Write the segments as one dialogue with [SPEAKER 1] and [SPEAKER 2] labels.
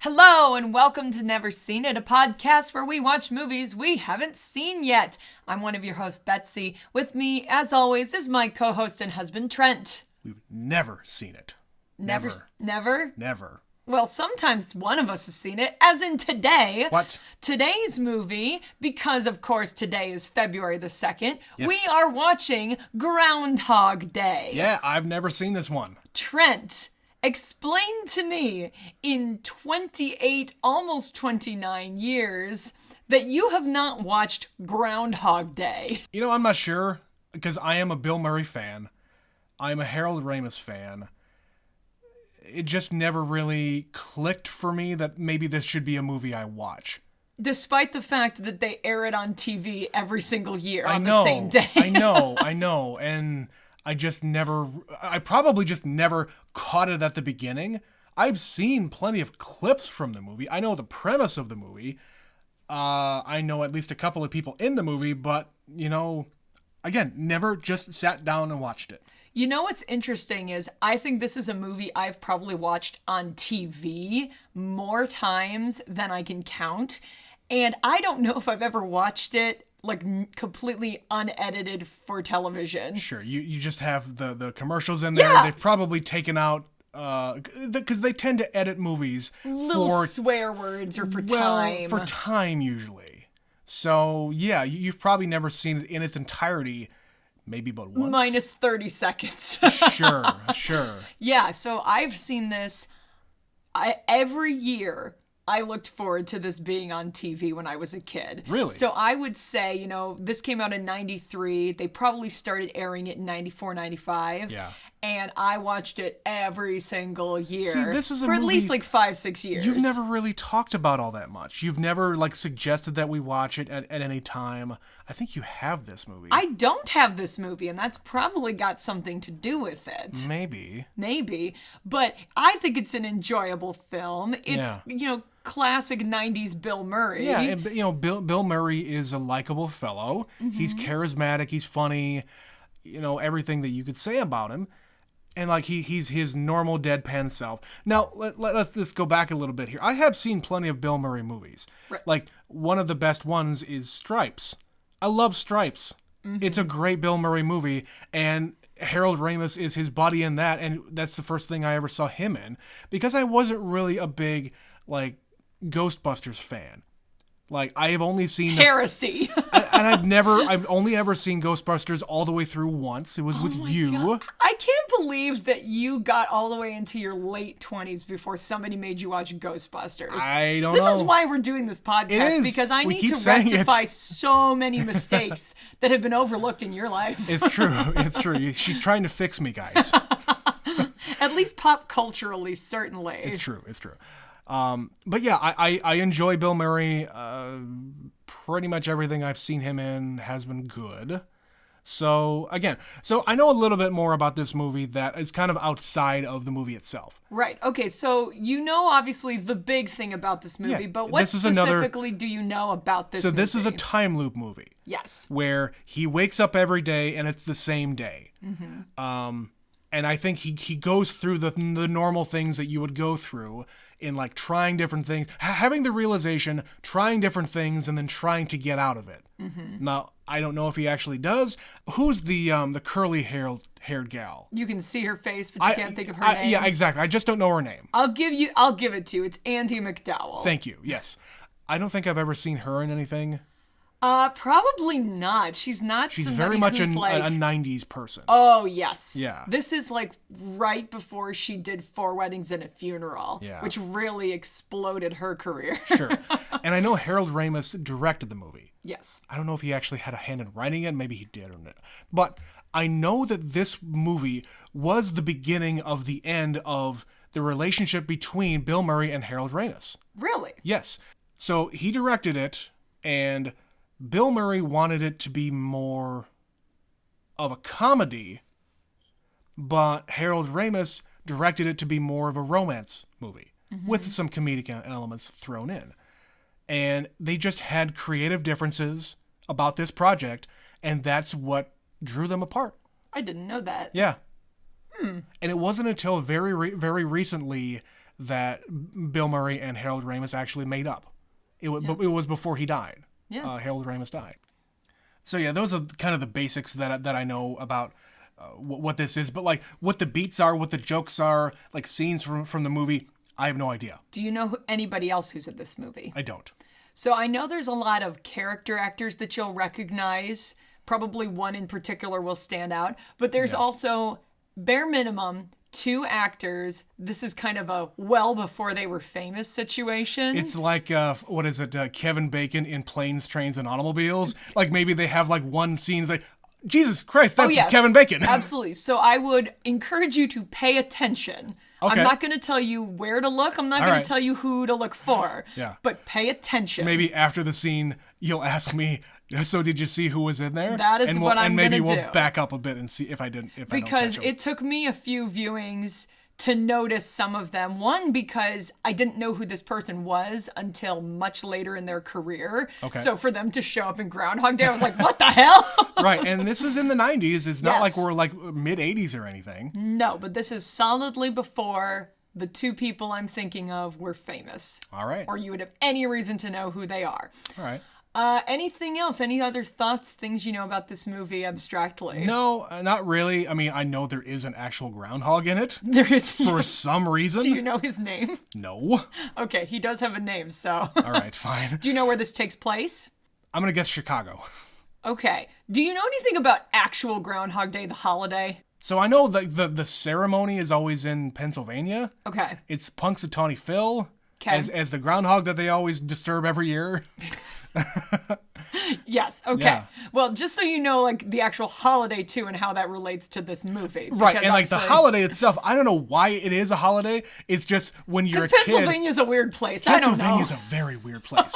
[SPEAKER 1] Hello and welcome to Never Seen It, a podcast where we watch movies we haven't seen yet. I'm one of your hosts, Betsy. With me, as always, is my co-host and husband, Trent.
[SPEAKER 2] We've never seen it.
[SPEAKER 1] Never?
[SPEAKER 2] Never.
[SPEAKER 1] Well, sometimes one of us has seen it, as in today.
[SPEAKER 2] What?
[SPEAKER 1] Today's movie, because of course today is February the 2nd,
[SPEAKER 2] Yes.
[SPEAKER 1] we are watching Groundhog Day.
[SPEAKER 2] Yeah, I've never seen this one.
[SPEAKER 1] Trent, explain to me in 28, almost 29 years that you have not watched Groundhog Day.
[SPEAKER 2] You know, I'm not sure, because I am a Bill Murray fan. I'm a Harold Ramis fan. It just never really clicked for me that maybe this should be a movie I watch.
[SPEAKER 1] Despite the fact that they air it on TV every single year on
[SPEAKER 2] the
[SPEAKER 1] same day.
[SPEAKER 2] I know. And I probably just never caught it at the beginning. I've seen plenty of clips from the movie. I know the premise of the movie. I know at least a couple of people in the movie, but, you know, again, never just sat down and watched it.
[SPEAKER 1] You know what's interesting is I think this is a movie I've probably watched on TV more times than I can count. And I don't know if I've ever watched it like completely unedited for television.
[SPEAKER 2] Sure, you just have the commercials in there.
[SPEAKER 1] Yeah.
[SPEAKER 2] They've probably taken out, because they tend to edit movies
[SPEAKER 1] Little
[SPEAKER 2] for
[SPEAKER 1] swear words or for time.
[SPEAKER 2] for time usually. So yeah, you've probably never seen it in its entirety. Maybe but once.
[SPEAKER 1] Minus 30 seconds.
[SPEAKER 2] Sure.
[SPEAKER 1] Yeah, so I've seen this every year. I looked forward to this being on TV when I was a kid.
[SPEAKER 2] Really?
[SPEAKER 1] So I would say, you know, this came out in 93. They probably started airing it in 94, 95.
[SPEAKER 2] Yeah.
[SPEAKER 1] And I watched it every single year.
[SPEAKER 2] See, this is a
[SPEAKER 1] for at
[SPEAKER 2] movie
[SPEAKER 1] least like 5-6 years.
[SPEAKER 2] You've never really talked about all that much. You've never like suggested that we watch it at any time. I think you have this movie.
[SPEAKER 1] I don't have this movie, and that's probably got something to do with it.
[SPEAKER 2] Maybe.
[SPEAKER 1] But I think it's an enjoyable film. It's,
[SPEAKER 2] Yeah.
[SPEAKER 1] you know, classic 90s Bill Murray.
[SPEAKER 2] Yeah, and, you know, Bill Murray is a likable fellow.
[SPEAKER 1] Mm-hmm.
[SPEAKER 2] He's charismatic. He's funny. You know, everything that you could say about him. And like he's his normal deadpan self. Now let's just go back a little bit here. I have seen plenty of Bill Murray movies.
[SPEAKER 1] Right.
[SPEAKER 2] Like one of the best ones is Stripes. I love Stripes. Mm-hmm. It's a great Bill Murray movie, and Harold Ramis is his buddy in that, and that's the first thing I ever saw him in, because I wasn't really a big like Ghostbusters fan. Like I have only seen
[SPEAKER 1] Heresy.
[SPEAKER 2] and I've only ever seen Ghostbusters all the way through once. It was with you.
[SPEAKER 1] God. I can't believe that you got all the way into your late 20s before somebody made you watch Ghostbusters.
[SPEAKER 2] I don't
[SPEAKER 1] know.
[SPEAKER 2] know.
[SPEAKER 1] This is why we're doing this podcast,
[SPEAKER 2] It is.
[SPEAKER 1] because I
[SPEAKER 2] We
[SPEAKER 1] need
[SPEAKER 2] keep
[SPEAKER 1] to
[SPEAKER 2] saying
[SPEAKER 1] rectify
[SPEAKER 2] it.
[SPEAKER 1] so many mistakes that have been overlooked in your life.
[SPEAKER 2] It's true. She's trying to fix me, guys.
[SPEAKER 1] At least pop culturally, certainly.
[SPEAKER 2] It's true. But yeah, I enjoy Bill Murray. Pretty much everything I've seen him in has been good. So I know a little bit more about this movie that is kind of outside of the movie itself.
[SPEAKER 1] Right. Okay. So you know, obviously, the big thing about this movie,
[SPEAKER 2] Yeah,
[SPEAKER 1] but what
[SPEAKER 2] this is
[SPEAKER 1] specifically do you know about this movie?
[SPEAKER 2] So this is a time loop movie.
[SPEAKER 1] Yes.
[SPEAKER 2] Where he wakes up every day and it's the same day.
[SPEAKER 1] Mm-hmm.
[SPEAKER 2] And I think he goes through the normal things that you would go through in like trying different things, having the realization, trying different things, and then trying to get out of it. Mm-hmm. Now, I don't know if he actually does. Who's the curly-haired gal?
[SPEAKER 1] You can see her face, but you can't think of her name.
[SPEAKER 2] Yeah, exactly. I just don't know her name.
[SPEAKER 1] I'll give it to you. It's Andie MacDowell.
[SPEAKER 2] Thank you. Yes. I don't think I've ever seen her in anything.
[SPEAKER 1] Probably not. She's
[SPEAKER 2] very much a 90s person.
[SPEAKER 1] Oh, yes.
[SPEAKER 2] Yeah.
[SPEAKER 1] This is like right before she did 4 Weddings and a Funeral,
[SPEAKER 2] Yeah.
[SPEAKER 1] which really exploded her career.
[SPEAKER 2] Sure. And I know Harold Ramis directed the movie.
[SPEAKER 1] Yes.
[SPEAKER 2] I don't know if he actually had a hand in writing it. Maybe he did or not. But I know that this movie was the beginning of the end of the relationship between Bill Murray and Harold Ramis.
[SPEAKER 1] Really?
[SPEAKER 2] Yes. So he directed it, and Bill Murray wanted it to be more of a comedy, but Harold Ramis directed it to be more of a romance movie with some comedic elements thrown in. And they just had creative differences about this project, and that's what drew them apart.
[SPEAKER 1] I didn't know that.
[SPEAKER 2] Yeah. And it wasn't until very recently that Bill Murray and Harold Ramis actually made up. It was before he died.
[SPEAKER 1] Yeah.
[SPEAKER 2] Harold Ramis died. So yeah, those are kind of the basics that I know about what this is. But like what the beats are, what the jokes are, like scenes from the movie, I have no idea.
[SPEAKER 1] Do you know anybody else who's in this movie?
[SPEAKER 2] I don't.
[SPEAKER 1] So I know there's a lot of character actors that you'll recognize. Probably one in particular will stand out. But there's also, bare minimum, 2 actors. This is kind of a well before they were famous situation.
[SPEAKER 2] It's like, what is it, Kevin Bacon in Planes, Trains, and Automobiles? Like maybe they have like one scene like, Jesus Christ, that's Kevin Bacon.
[SPEAKER 1] Absolutely. So I would encourage you to pay attention.
[SPEAKER 2] Okay.
[SPEAKER 1] I'm not going to tell you where to look. I'm not going to tell you who to look for.
[SPEAKER 2] Yeah.
[SPEAKER 1] But pay attention.
[SPEAKER 2] Maybe after the scene, you'll ask me, so did you see who was in there?
[SPEAKER 1] That is what I'm going to do.
[SPEAKER 2] And maybe we'll back up a bit and see if I didn't.
[SPEAKER 1] Because it took me a few viewings to notice some of them. One, because I didn't know who this person was until much later in their career.
[SPEAKER 2] Okay.
[SPEAKER 1] So for them to show up in Groundhog Day, I was like, what the hell?
[SPEAKER 2] Right, and this is in the 90s. It's not like we're like mid-80s or anything.
[SPEAKER 1] No, but this is solidly before the 2 people I'm thinking of were famous.
[SPEAKER 2] All right.
[SPEAKER 1] Or you would have any reason to know who they are.
[SPEAKER 2] All right.
[SPEAKER 1] Anything else? Any other thoughts, things you know about this movie abstractly?
[SPEAKER 2] No, not really. I mean, I know there is an actual groundhog in it.
[SPEAKER 1] There is.
[SPEAKER 2] For some reason.
[SPEAKER 1] Do you know his name?
[SPEAKER 2] No.
[SPEAKER 1] Okay, he does have a name, so.
[SPEAKER 2] All right, fine.
[SPEAKER 1] Do you know where this takes place?
[SPEAKER 2] I'm going to guess Chicago.
[SPEAKER 1] Okay. Do you know anything about actual Groundhog Day, the holiday?
[SPEAKER 2] So I know the ceremony is always in Pennsylvania.
[SPEAKER 1] Okay.
[SPEAKER 2] It's Punxsutawney Phil.
[SPEAKER 1] Okay.
[SPEAKER 2] As the groundhog that they always disturb every year.
[SPEAKER 1] Yes, okay.
[SPEAKER 2] Yeah.
[SPEAKER 1] Well, just so you know, like, the actual holiday, too, and how that relates to this movie.
[SPEAKER 2] Right, and like the holiday itself, I don't know why it is a holiday. It's just when you're a kid.
[SPEAKER 1] Because Pennsylvania's a weird place. I don't know.
[SPEAKER 2] Pennsylvania's a very weird place.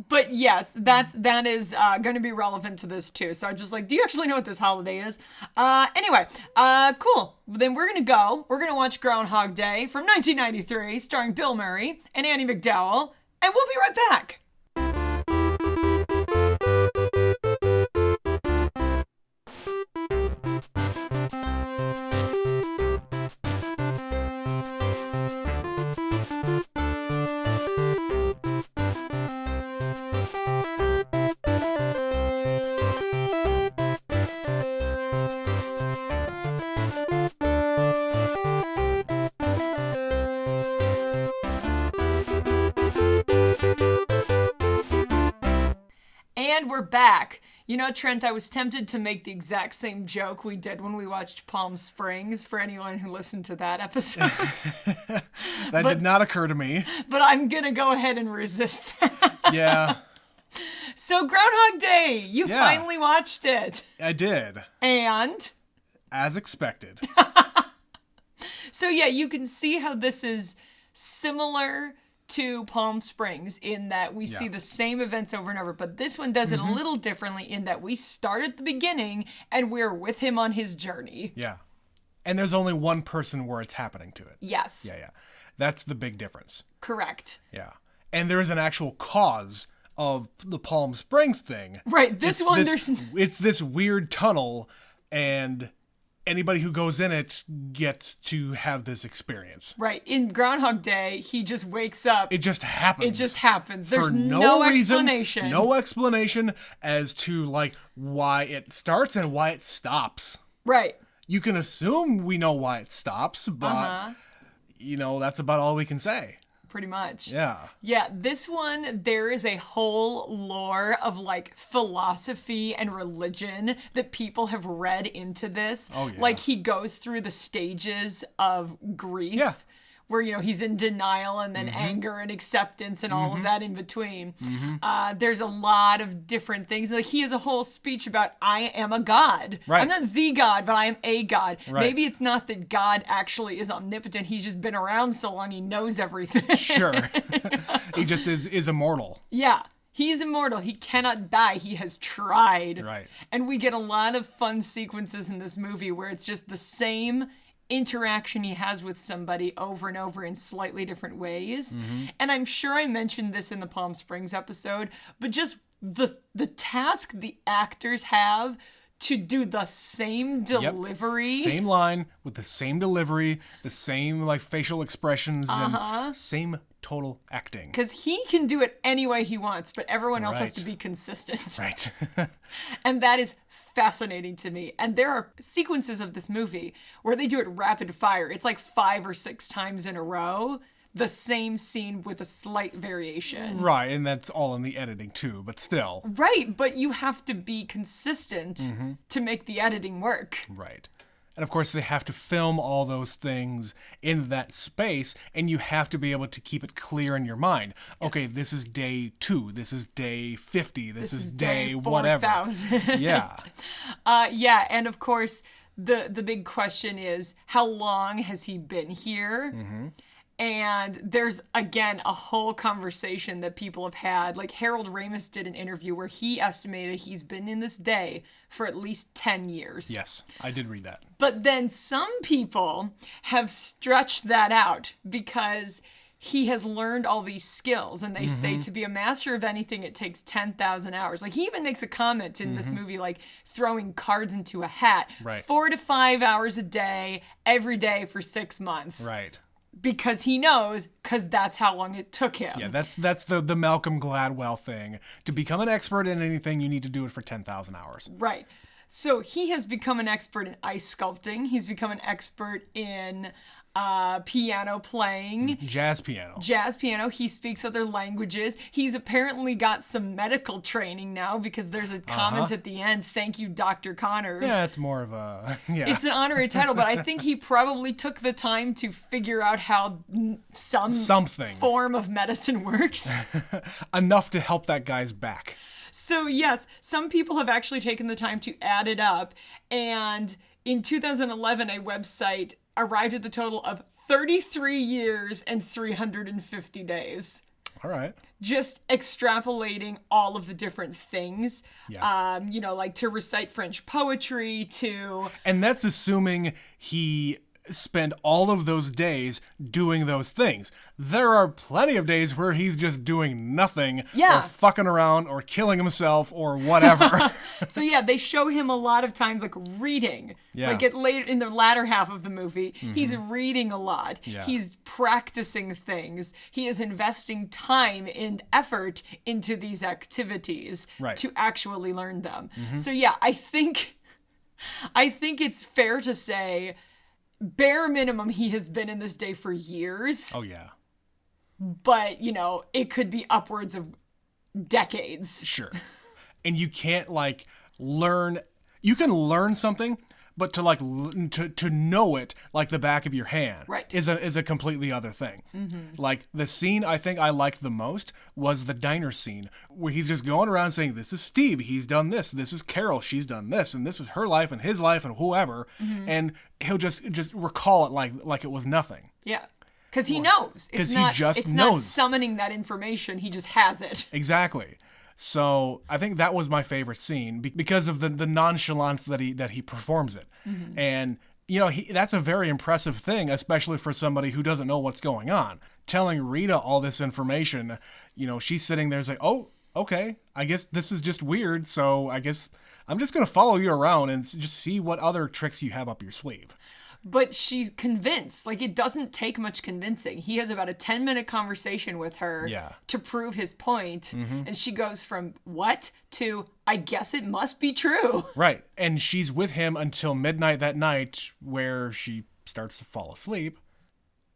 [SPEAKER 1] But yes, that is going to be relevant to this, too. So I'm just like, do you actually know what this holiday is? Anyway, cool. Then we're going to go. We're going to watch Groundhog Day from 1993, starring Bill Murray and Andie MacDowell. And we'll be right back. And we're back. You know, Trent, I was tempted to make the exact same joke we did when we watched Palm Springs for anyone who listened to that episode.
[SPEAKER 2] That did not occur to me.
[SPEAKER 1] But I'm going to go ahead and resist that.
[SPEAKER 2] Yeah.
[SPEAKER 1] So Groundhog Day, you finally watched it.
[SPEAKER 2] I did.
[SPEAKER 1] And?
[SPEAKER 2] As expected.
[SPEAKER 1] So yeah, you can see how this is similar to Palm Springs in that we see the same events over and over, but this one does it a little differently in that we start at the beginning and we're with him on his journey.
[SPEAKER 2] Yeah. And there's only one person where it's happening to it.
[SPEAKER 1] Yes.
[SPEAKER 2] Yeah. That's the big difference.
[SPEAKER 1] Correct.
[SPEAKER 2] Yeah. And there is an actual cause of the Palm Springs thing.
[SPEAKER 1] Right.
[SPEAKER 2] It's this weird tunnel, and anybody who goes in it gets to have this experience.
[SPEAKER 1] Right. In Groundhog Day, he just wakes up.
[SPEAKER 2] It just happens.
[SPEAKER 1] It just happens. There's
[SPEAKER 2] for
[SPEAKER 1] no
[SPEAKER 2] reason,
[SPEAKER 1] explanation.
[SPEAKER 2] No explanation as to like why it starts and why it stops.
[SPEAKER 1] Right.
[SPEAKER 2] You can assume we know why it stops, but you know, that's about all we can say.
[SPEAKER 1] Pretty much.
[SPEAKER 2] Yeah.
[SPEAKER 1] Yeah, this one, there is a whole lore of like philosophy and religion that people have read into this.
[SPEAKER 2] Oh, yeah.
[SPEAKER 1] Like he goes through the stages of grief.
[SPEAKER 2] Yeah.
[SPEAKER 1] Where, you know, he's in denial and then anger and acceptance and all of that in between. There's a lot of different things. Like, he has a whole speech about, I am a god.
[SPEAKER 2] Right.
[SPEAKER 1] I'm not the god, but I am a god.
[SPEAKER 2] Right.
[SPEAKER 1] Maybe it's not that God actually is omnipotent. He's just been around so long, he knows everything.
[SPEAKER 2] Sure. He just is immortal.
[SPEAKER 1] Yeah. He's immortal. He cannot die. He has tried.
[SPEAKER 2] Right.
[SPEAKER 1] And we get a lot of fun sequences in this movie where it's just the same interaction he has with somebody over and over in slightly different ways. And I'm sure I mentioned this in the Palm Springs episode, but just the task the actors have to do the same delivery.
[SPEAKER 2] Same line with the same delivery, the same like facial expressions, and same total acting.
[SPEAKER 1] Because he can do it any way he wants, but everyone else has to be consistent.
[SPEAKER 2] Right.
[SPEAKER 1] And that is fascinating to me. And there are sequences of this movie where they do it rapid fire. It's like 5 or 6 times in a row, the same scene with a slight variation.
[SPEAKER 2] Right, and that's all in the editing too, but still.
[SPEAKER 1] Right, but you have to be consistent to make the editing work.
[SPEAKER 2] Right. And of course, they have to film all those things in that space, and you have to be able to keep it clear in your mind. Yes. Okay, this is day 2, this is day 50, this is day
[SPEAKER 1] 4,
[SPEAKER 2] whatever.
[SPEAKER 1] 000.
[SPEAKER 2] Yeah.
[SPEAKER 1] Yeah, and of course, the big question is, how long has he been here? And there's, again, a whole conversation that people have had. Like, Harold Ramis did an interview where he estimated he's been in this day for at least 10 years.
[SPEAKER 2] Yes, I did read that.
[SPEAKER 1] But then some people have stretched that out because he has learned all these skills. And they say to be a master of anything, it takes 10,000 hours. Like, he even makes a comment in this movie, like, throwing cards into a hat.
[SPEAKER 2] Right.
[SPEAKER 1] 4 to 5 hours a day, every day for 6 months.
[SPEAKER 2] Right.
[SPEAKER 1] Because he knows, because that's how long it took him.
[SPEAKER 2] Yeah, that's the Malcolm Gladwell thing. To become an expert in anything, you need to do it for 10,000 hours.
[SPEAKER 1] Right. So he has become an expert in ice sculpting. He's become an expert in piano playing.
[SPEAKER 2] Jazz piano.
[SPEAKER 1] Jazz piano. He speaks other languages. He's apparently got some medical training now because there's a comment at the end, "Thank you, Dr. Connors."
[SPEAKER 2] Yeah, it's more of a... Yeah.
[SPEAKER 1] It's an honorary title, but I think he probably took the time to figure out how something form of medicine works.
[SPEAKER 2] Enough to help that guy's back.
[SPEAKER 1] So yes, some people have actually taken the time to add it up, and in 2011, a website arrived at the total of 33 years and 350 days.
[SPEAKER 2] All right.
[SPEAKER 1] Just extrapolating all of the different things, you know, like to recite French poetry, to...
[SPEAKER 2] And that's assuming he spent all of those days doing those things. There are plenty of days where he's just doing nothing, or fucking around, or killing himself, or whatever.
[SPEAKER 1] So yeah, they show him a lot of times like reading. Yeah. Like in the latter half of the movie, he's reading a lot. Yeah. He's practicing things. He is investing time and effort into these activities to actually learn them. So yeah, I think it's fair to say, bare minimum, he has been in this day for years.
[SPEAKER 2] Oh, yeah.
[SPEAKER 1] But, you know, it could be upwards of decades.
[SPEAKER 2] Sure. And you can't, like, learn... You can learn something, but to, like, to know it like the back of your hand is a completely other thing. Like, the scene I think I liked the most was the diner scene, where he's just going around saying, "This is Steve, he's done this. This is Carol, she's done this. And this is her life and his life and whoever." And he'll just recall it like it was nothing.
[SPEAKER 1] Yeah. Because he knows.
[SPEAKER 2] Because he just knows.
[SPEAKER 1] Not summoning that information, he just has it.
[SPEAKER 2] Exactly. So I think that was my favorite scene because of the nonchalance that he performs it. And, you know, that's a very impressive thing, especially for somebody who doesn't know what's going on. Telling Rita all this information, you know, she's sitting there like, "Oh, okay, I guess this is just weird, so I guess I'm just going to follow you around and just see what other tricks you have up your sleeve."
[SPEAKER 1] But she's convinced. Like, it doesn't take much convincing. He has about a 10-minute conversation with her to prove his point. And she goes from, "What?" to, "I guess it must be true."
[SPEAKER 2] Right. And she's with him until midnight that night, where she starts to fall asleep.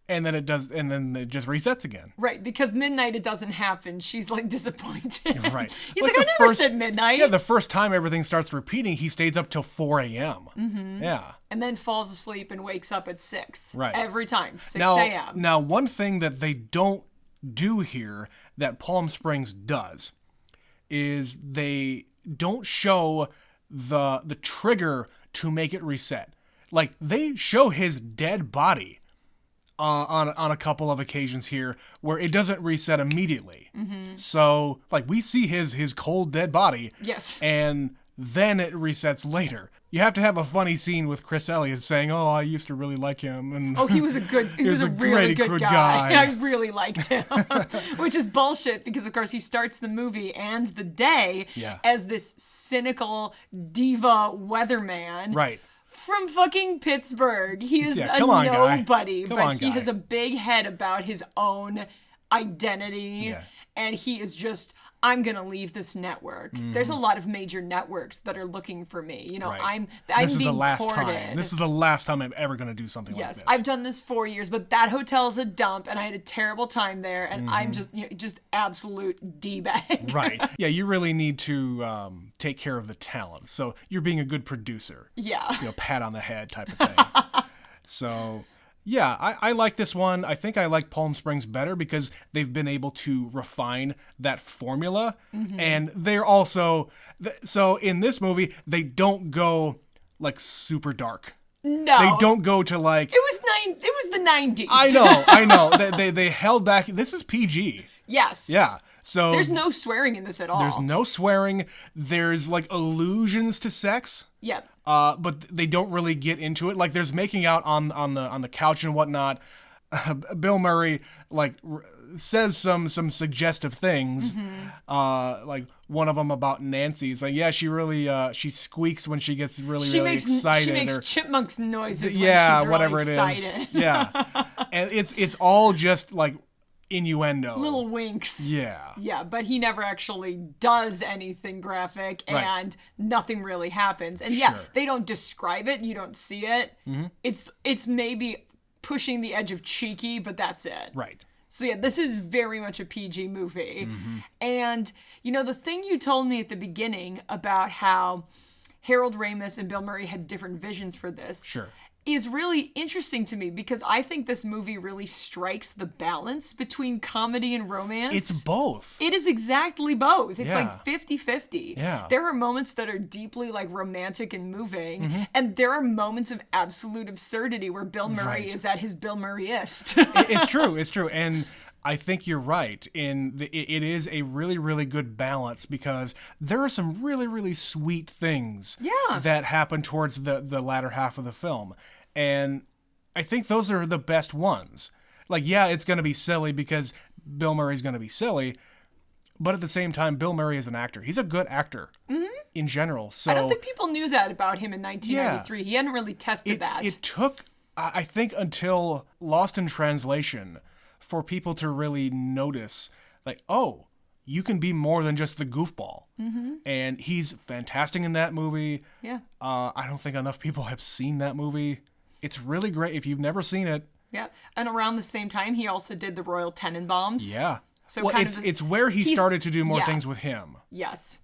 [SPEAKER 2] And then it just resets again.
[SPEAKER 1] Right, because midnight it doesn't happen. She's like disappointed.
[SPEAKER 2] Right.
[SPEAKER 1] He's like, "I never said midnight."
[SPEAKER 2] Yeah, the first time everything starts repeating, he stays up till 4 a.m. Yeah.
[SPEAKER 1] And then falls asleep and wakes up at 6.
[SPEAKER 2] Right.
[SPEAKER 1] Every time, 6 a.m.
[SPEAKER 2] Now, one thing that they don't do here that Palm Springs does is they don't show the trigger to make it reset. Like, they show his dead body on a couple of occasions here where it doesn't reset immediately. So, like, we see his cold dead body.
[SPEAKER 1] Yes.
[SPEAKER 2] And then it resets later. You have to have a funny scene with Chris Elliott saying, "Oh, I used to really like him." And
[SPEAKER 1] oh, he was a really good guy. I really liked him. Which is bullshit because, of course, he starts the movie and the day as this cynical diva weatherman.
[SPEAKER 2] Right.
[SPEAKER 1] From fucking Pittsburgh. He is a nobody, but he has a big head about his own identity. Yeah. And he is just, I'm going to leave this network. There's a lot of major networks that are looking for me. You know, I'm being courted.
[SPEAKER 2] This is the last time I'm ever going to do something like this.
[SPEAKER 1] Yes, I've done this 4 years, but that hotel's a dump, and I had a terrible time there, and I'm just absolute D-bag.
[SPEAKER 2] Right. Yeah, you really need to take care of the talent. So you're being a good producer.
[SPEAKER 1] Yeah.
[SPEAKER 2] You know, pat on the head type of thing. So... yeah, I like this one. I think I like Palm Springs better because they've been able to refine that formula. And they're also... so in this movie, they don't go, like, super dark.
[SPEAKER 1] No.
[SPEAKER 2] They don't go to, like...
[SPEAKER 1] It was the 90s.
[SPEAKER 2] I know. They held back... This is PG.
[SPEAKER 1] Yes.
[SPEAKER 2] Yeah. So
[SPEAKER 1] there's no swearing in this at all.
[SPEAKER 2] There's no swearing. There's, like, allusions to sex.
[SPEAKER 1] Yep.
[SPEAKER 2] But they don't really get into it. Like, there's making out on the couch and whatnot. Bill Murray says some suggestive things. Like one of them about Nancy's. Like, yeah, she really she squeaks when she gets really excited.
[SPEAKER 1] She makes chipmunks noises. When she's
[SPEAKER 2] whatever
[SPEAKER 1] really excited.
[SPEAKER 2] It is. Yeah, and it's all just like innuendo.
[SPEAKER 1] Little winks.
[SPEAKER 2] Yeah.
[SPEAKER 1] Yeah, but he never actually does anything graphic and nothing really happens. And they don't describe it, you don't see it. It's maybe pushing the edge of cheeky, but that's it.
[SPEAKER 2] Right.
[SPEAKER 1] So yeah, this is very much a PG movie. And you know, the thing you told me at the beginning about how Harold Ramis and Bill Murray had different visions for this.
[SPEAKER 2] Sure.
[SPEAKER 1] Is really interesting to me because I think this movie really strikes the balance between comedy and romance.
[SPEAKER 2] It's both.
[SPEAKER 1] It is exactly both. It's like 50-50.
[SPEAKER 2] Yeah.
[SPEAKER 1] There are moments that are deeply like romantic and moving, and there are moments of absolute absurdity where Bill Murray is at his Bill Murray-ist.
[SPEAKER 2] It's true. And I think you're right. It is a really, really good balance because there are some really, really sweet things that happen towards the latter half of the film. And I think those are the best ones. Like, yeah, it's going to be silly because Bill Murray's going to be silly. But at the same time, Bill Murray is an actor. He's a good actor in general. So
[SPEAKER 1] I don't think people knew that about him in 1993. He hadn't really tested that.
[SPEAKER 2] It took, I think, until Lost in Translation for people to really notice, like, oh, you can be more than just the goofball. And he's fantastic in that movie.
[SPEAKER 1] Yeah.
[SPEAKER 2] I don't think enough people have seen that movie. It's really great if you've never seen it.
[SPEAKER 1] Yeah. And around the same time, he also did the Royal Tenenbaums.
[SPEAKER 2] Yeah.
[SPEAKER 1] So
[SPEAKER 2] well, it's where he started to do more things with him.
[SPEAKER 1] Yes.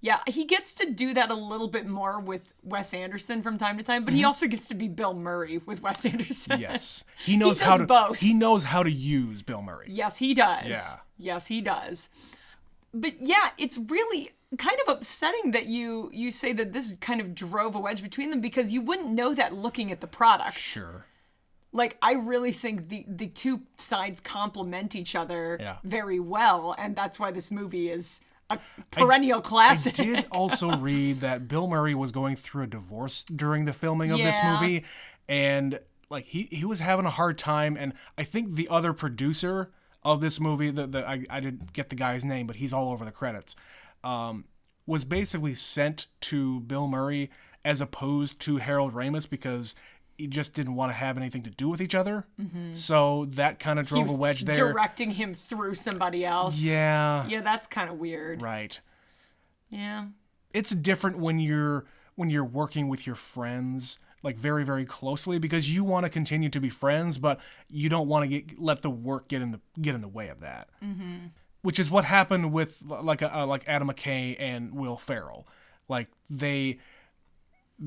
[SPEAKER 1] Yeah, he gets to do that a little bit more with Wes Anderson from time to time, but he also gets to be Bill Murray with Wes Anderson.
[SPEAKER 2] Yes. He knows
[SPEAKER 1] both.
[SPEAKER 2] He knows how to use Bill Murray.
[SPEAKER 1] Yes, he does.
[SPEAKER 2] Yeah.
[SPEAKER 1] Yes, he does. But yeah, it's really kind of upsetting that you say that this kind of drove a wedge between them because you wouldn't know that looking at the product.
[SPEAKER 2] Sure.
[SPEAKER 1] Like, I really think the two sides complement each other very well, and that's why this movie is a perennial classic.
[SPEAKER 2] I did also read that Bill Murray was going through a divorce during the filming of this movie, and like he was having a hard time, and I think the other producer of this movie, I didn't get the guy's name, but he's all over the credits, was basically sent to Bill Murray as opposed to Harold Ramis because he just didn't want to have anything to do with each other. So that kind of drove a wedge there.
[SPEAKER 1] Directing him through somebody else.
[SPEAKER 2] Yeah.
[SPEAKER 1] Yeah, that's kind of weird.
[SPEAKER 2] Right.
[SPEAKER 1] Yeah.
[SPEAKER 2] It's different when you're working with your friends, like very, very closely, because you want to continue to be friends, but you don't want to let the work get in the way of that. Which is what happened with like Adam McKay and Will Ferrell. Like they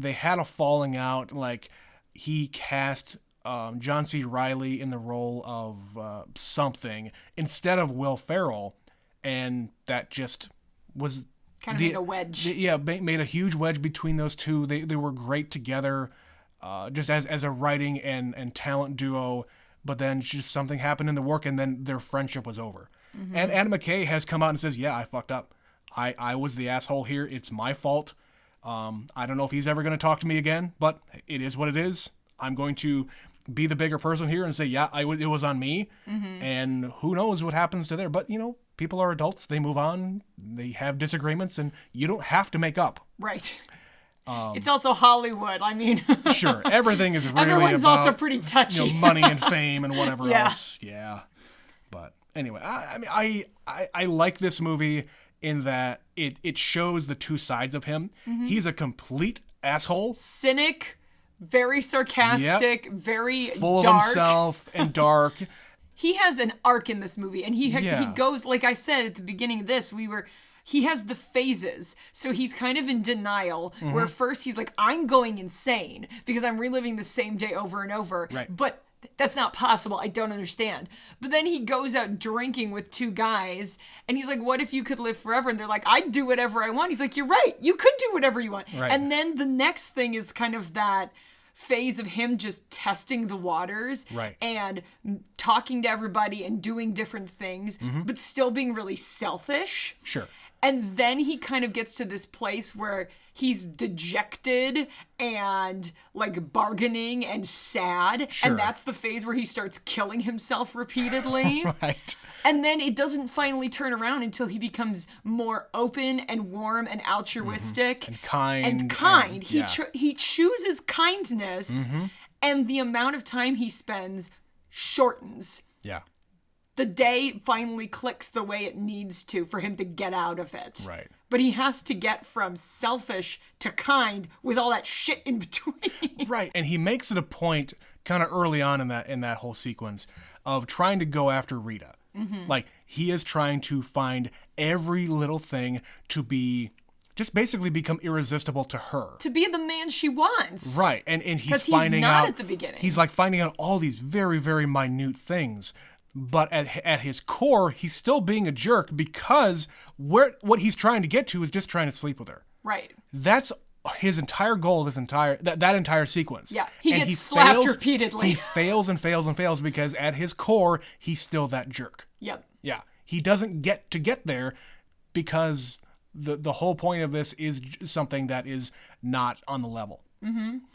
[SPEAKER 2] had a falling out. Like he cast John C. Reilly in the role of something instead of Will Ferrell, and that just was
[SPEAKER 1] kind of made a wedge.
[SPEAKER 2] Made a huge wedge between those two. They were great together, just as a writing and talent duo. But then just something happened in the work, and then their friendship was over. And Adam McKay has come out and says, "Yeah, I fucked up. I was the asshole here. It's my fault. I don't know if he's ever going to talk to me again, but it is what it is. I'm going to be the bigger person here and say, yeah, it was on me. And who knows what happens to there. But, people are adults. They move on. They have disagreements, and you don't have to make up.
[SPEAKER 1] Right. It's also Hollywood. I mean,
[SPEAKER 2] sure, everything is really
[SPEAKER 1] everyone's
[SPEAKER 2] about,
[SPEAKER 1] also pretty touchy.
[SPEAKER 2] money and fame and whatever else. Yeah. But anyway, I like this movie in that it shows the two sides of him. He's a complete asshole.
[SPEAKER 1] Cynic, very sarcastic, very
[SPEAKER 2] full
[SPEAKER 1] dark.
[SPEAKER 2] of himself and dark.
[SPEAKER 1] He has an arc in this movie, and he goes, like I said at the beginning of this, he has the phases. So he's kind of in denial, where first he's like, I'm going insane because I'm reliving the same day over and over.
[SPEAKER 2] Right.
[SPEAKER 1] But that's not possible. I don't understand. But then he goes out drinking with two guys, and he's like, what if you could live forever? And they're like, I'd do whatever I want. He's like, you're right. You could do whatever you want.
[SPEAKER 2] Right.
[SPEAKER 1] And then the next thing is kind of that phase of him just testing the waters and talking to everybody and doing different things, but still being really selfish.
[SPEAKER 2] Sure.
[SPEAKER 1] And then he kind of gets to this place where he's dejected and like bargaining and sad.
[SPEAKER 2] Sure.
[SPEAKER 1] And that's the phase where he starts killing himself repeatedly.
[SPEAKER 2] Right.
[SPEAKER 1] And then it doesn't finally turn around until he becomes more open and warm and altruistic.
[SPEAKER 2] And kind.
[SPEAKER 1] And kind. He chooses kindness, and the amount of time he spends shortens.
[SPEAKER 2] Yeah.
[SPEAKER 1] The day finally clicks the way it needs to for him to get out of it.
[SPEAKER 2] Right.
[SPEAKER 1] But he has to get from selfish to kind with all that shit in between.
[SPEAKER 2] Right. And he makes it a point kind of early on in that whole sequence of trying to go after Rita. Like, he is trying to find every little thing to be just basically become irresistible to her.
[SPEAKER 1] To be the man she wants.
[SPEAKER 2] Right. And he's
[SPEAKER 1] he's
[SPEAKER 2] finding
[SPEAKER 1] not
[SPEAKER 2] out
[SPEAKER 1] at the beginning.
[SPEAKER 2] He's like finding out all these very, very minute things. But at his core, he's still being a jerk because what he's trying to get to is just trying to sleep with her.
[SPEAKER 1] Right.
[SPEAKER 2] That's his entire goal, that entire sequence.
[SPEAKER 1] Yeah, he gets slapped repeatedly.
[SPEAKER 2] He fails and fails and fails because at his core, he's still that jerk.
[SPEAKER 1] Yep.
[SPEAKER 2] Yeah, he doesn't get there because the whole point of this is something that is not on the level.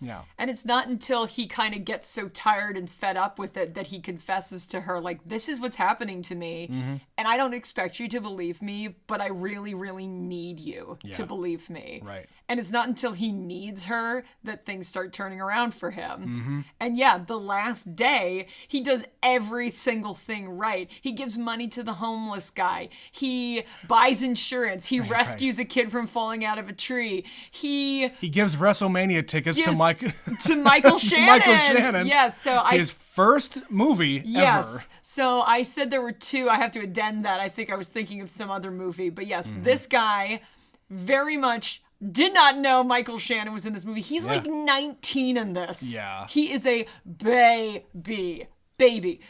[SPEAKER 2] Yeah.
[SPEAKER 1] And it's not until he kind of gets so tired and fed up with it that he confesses to her, like, this is what's happening to me. And I don't expect you to believe me, but I really, really need you to believe me.
[SPEAKER 2] Right.
[SPEAKER 1] And it's not until he needs her that things start turning around for him. And yeah, the last day, he does every single thing right. He gives money to the homeless guy. He buys insurance. He rescues a kid from falling out of a tree. He
[SPEAKER 2] gives WrestleMania tickets to Michael
[SPEAKER 1] Shannon.
[SPEAKER 2] Michael Shannon.
[SPEAKER 1] Yes, so
[SPEAKER 2] his first movie ever.
[SPEAKER 1] So I said there were two. I have to addend that. I think I was thinking of some other movie. But yes, this guy very much did not know Michael Shannon was in this movie. He's like 19 in this.
[SPEAKER 2] Yeah.
[SPEAKER 1] He is a baby.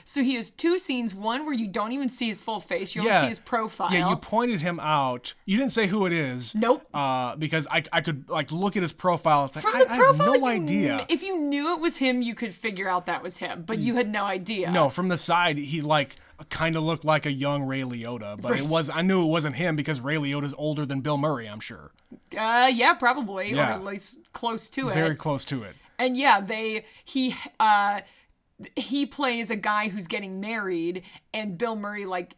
[SPEAKER 1] So he has two scenes. One where you don't even see his full face. You only see his profile.
[SPEAKER 2] Yeah, you pointed him out. You didn't say who it is.
[SPEAKER 1] Nope.
[SPEAKER 2] Because I could like look at his profile and think,
[SPEAKER 1] From the profile,
[SPEAKER 2] I have no idea.
[SPEAKER 1] If you knew it was him, you could figure out that was him. But you had no idea.
[SPEAKER 2] No, from the side, he like kind of looked like a young Ray Liotta. But I knew it wasn't him because Ray Liotta's older than Bill Murray, I'm sure.
[SPEAKER 1] Yeah, probably.
[SPEAKER 2] Yeah.
[SPEAKER 1] Or at least close to it.
[SPEAKER 2] Very close to it.
[SPEAKER 1] And yeah, he plays a guy who's getting married, and Bill Murray works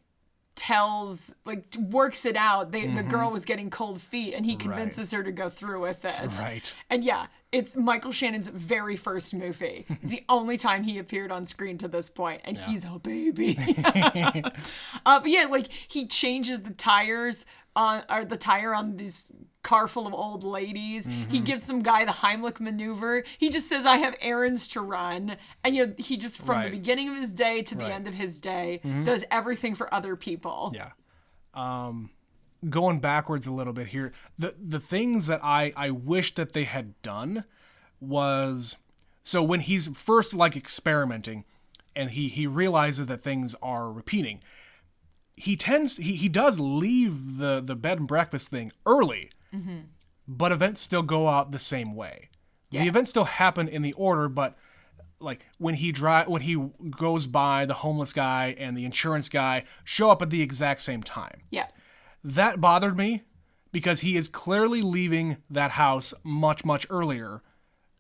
[SPEAKER 1] it out. The girl was getting cold feet, and he convinces her to go through with it.
[SPEAKER 2] Right.
[SPEAKER 1] And yeah, it's Michael Shannon's very first movie. It's the only time he appeared on screen to this point, and he's a baby. But yeah, like he changes the tire on this car full of old ladies. He gives some guy the Heimlich maneuver. He just says, I have errands to run. And he just, from the beginning of his day to the end of his day, does everything for other people.
[SPEAKER 2] Yeah. Going backwards a little bit here, the things that I wish that they had done was, so when he's first like experimenting and he realizes that things are repeating, he does leave the bed and breakfast thing early, but events still go out the same way. Yeah. The events still happen in the order, but like when he goes by, the homeless guy and the insurance guy show up at the exact same time.
[SPEAKER 1] Yeah.
[SPEAKER 2] That bothered me because he is clearly leaving that house much, much earlier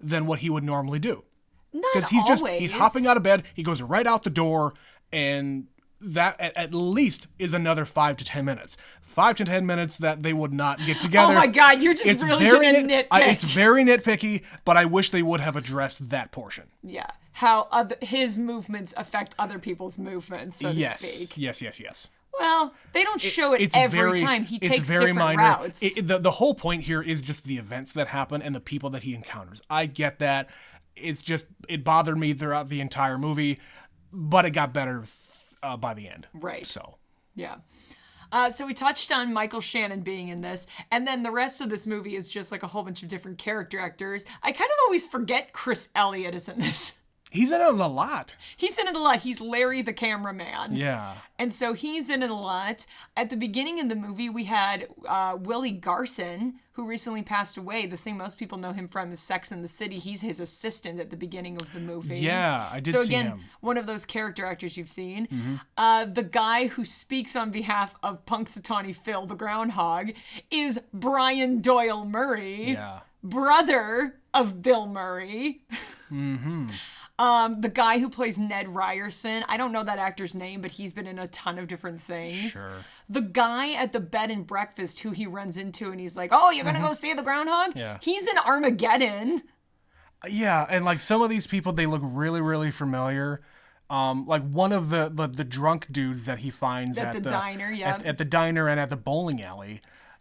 [SPEAKER 2] than what he would normally do.
[SPEAKER 1] Not
[SPEAKER 2] He's hopping out of bed, he goes right out the door, and that at least is another 5 to 10 minutes. 5 to 10 minutes that they would not get together.
[SPEAKER 1] Oh my God, you're just really going to nitpick.
[SPEAKER 2] It's very nitpicky, but I wish they would have addressed that portion.
[SPEAKER 1] Yeah, how his movements affect other people's movements, so to speak.
[SPEAKER 2] Yes.
[SPEAKER 1] Well, they don't show it every time. He takes different routes.
[SPEAKER 2] The whole point here is just the events that happen and the people that he encounters. I get that. It bothered me throughout the entire movie, but it got better by the end.
[SPEAKER 1] Right.
[SPEAKER 2] So.
[SPEAKER 1] Yeah. So we touched on Michael Shannon being in this, and then the rest of this movie is just like a whole bunch of different character actors. I kind of always forget Chris Elliott is in this.
[SPEAKER 2] He's in it a lot.
[SPEAKER 1] He's in it a lot. He's Larry the cameraman.
[SPEAKER 2] Yeah.
[SPEAKER 1] And so he's in it a lot. At the beginning of the movie, we had Willie Garson, who recently passed away. The thing most people know him from is Sex and the City. He's his assistant at the beginning of the movie.
[SPEAKER 2] Yeah, I did see him.
[SPEAKER 1] So again, one of those character actors you've seen. Mm-hmm. The guy who speaks on behalf of Punxsutawney Phil, the Groundhog, is Brian Doyle Murray, brother of Bill Murray.
[SPEAKER 2] Mm-hmm.
[SPEAKER 1] The guy who plays Ned Ryerson, I don't know that actor's name, but he's been in a ton of different things.
[SPEAKER 2] Sure.
[SPEAKER 1] The guy at the bed and breakfast who he runs into and he's like, oh, you're going to go see the Groundhog?
[SPEAKER 2] Yeah.
[SPEAKER 1] He's in Armageddon.
[SPEAKER 2] Yeah, and like some of these people, they look really, really familiar. Like one of the drunk dudes that he finds
[SPEAKER 1] at the diner,
[SPEAKER 2] at the diner and at the bowling alley.